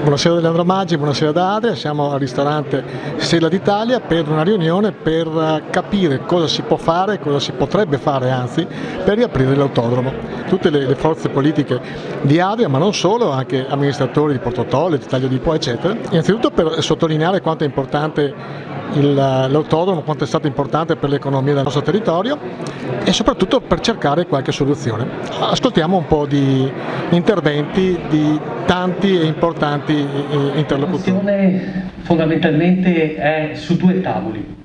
Buonasera Leandro Maggi, buonasera da Adria, siamo al ristorante Sella d'Italia per una riunione per capire cosa si può fare, cosa si potrebbe fare anzi, per riaprire l'autodromo. Tutte le forze politiche di Adria, ma non solo, anche amministratori di Porto Tolle, di Taglio di Po, eccetera. Innanzitutto per sottolineare quanto è importante l'autodromo, quanto è stato importante per l'economia del nostro territorio e soprattutto per cercare qualche soluzione. Ascoltiamo un po' di interventi di tanti e importanti interlocutori. La questione fondamentalmente è su due tavoli.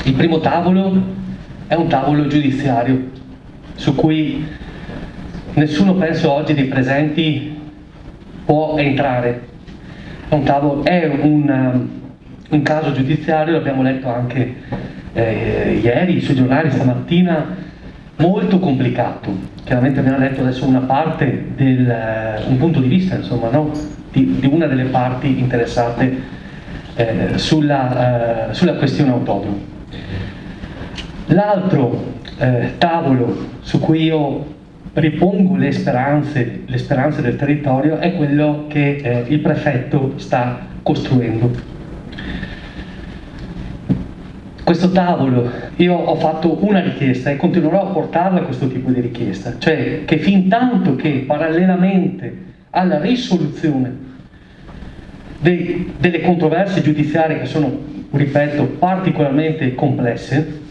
Il primo tavolo è un tavolo giudiziario su cui nessuno, penso oggi dei presenti, può entrare. È un caso giudiziario, l'abbiamo letto anche ieri sui giornali, stamattina, molto complicato. Chiaramente abbiamo letto adesso una parte un punto di vista, insomma, no? di una delle parti interessate sulla questione autodromo. L'altro tavolo su cui io ripongo le speranze del territorio è quello che il prefetto sta costruendo. Questo tavolo, io ho fatto una richiesta e continuerò a portarla questo tipo di richiesta, cioè che fin tanto che parallelamente alla risoluzione delle controversie giudiziarie che sono, ripeto, particolarmente complesse,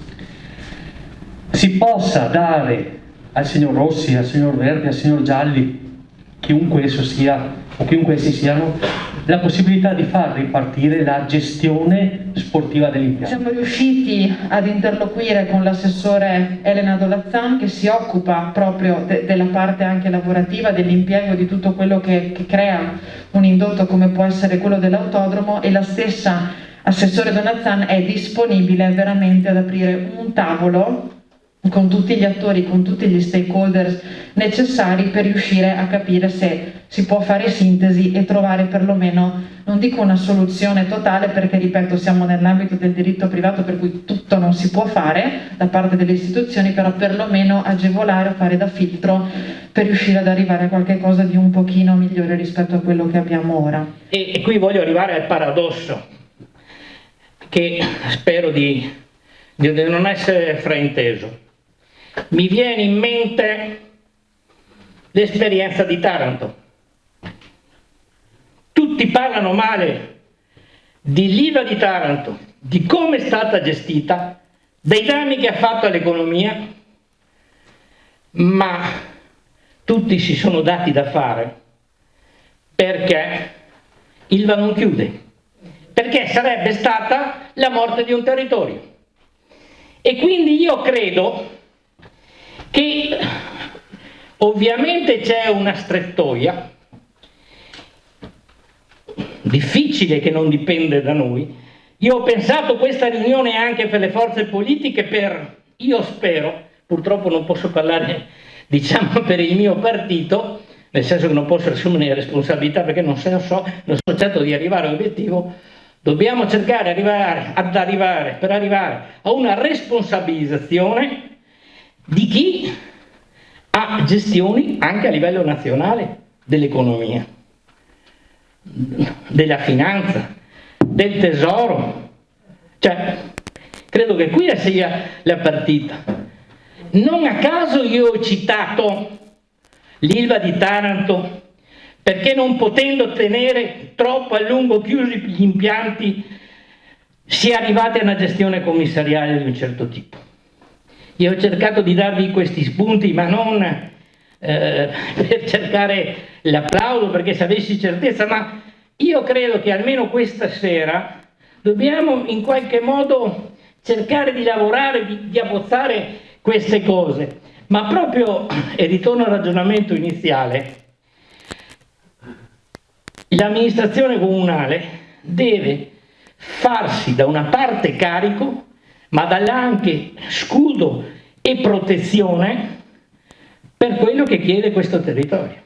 si possa dare al signor Rossi, al signor Verdi, al signor Gialli, chiunque esso sia o chiunque essi siano, la possibilità di far ripartire la gestione sportiva dell'impianto. Siamo riusciti ad interloquire con l'assessore Elena Dolazzan, che si occupa proprio della parte anche lavorativa, dell'impiego di tutto quello che crea un indotto come può essere quello dell'autodromo, e la stessa assessore Dolazzan è disponibile veramente ad aprire un tavolo con tutti gli attori, con tutti gli stakeholders necessari per riuscire a capire se si può fare sintesi e trovare perlomeno, non dico una soluzione totale, perché ripeto siamo nell'ambito del diritto privato per cui tutto non si può fare da parte delle istituzioni, però perlomeno agevolare o fare da filtro per riuscire ad arrivare a qualche cosa di un pochino migliore rispetto a quello che abbiamo ora. E qui voglio arrivare al paradosso, che spero di non essere frainteso. Mi viene in mente l'esperienza di Taranto. Tutti parlano male dell'Ilva di Taranto, di come è stata gestita, dei danni che ha fatto all'economia, ma tutti si sono dati da fare perché Ilva non chiude, perché sarebbe stata la morte di un territorio. E quindi io credo che ovviamente c'è una strettoia difficile che non dipende da noi. Io ho pensato questa riunione anche per le forze politiche, io spero, purtroppo non posso parlare diciamo per il mio partito, nel senso che non posso assumere responsabilità perché non so certo di arrivare all'obiettivo. Dobbiamo cercare per arrivare a una responsabilizzazione di chi ha gestioni anche a livello nazionale dell'economia, della finanza, del tesoro. Cioè, credo che qui sia la partita. Non a caso io ho citato l'Ilva di Taranto, perché non potendo tenere troppo a lungo chiusi gli impianti si è arrivati a una gestione commissariale di un certo tipo. Io ho cercato di darvi questi spunti, ma non per cercare l'applauso, perché se avessi certezza, ma io credo che almeno questa sera dobbiamo in qualche modo cercare di lavorare, di abbozzare queste cose. Ma proprio, e ritorno al ragionamento iniziale, l'amministrazione comunale deve farsi da una parte carico, ma dall'altra anche scudo e protezione per quello che chiede questo territorio.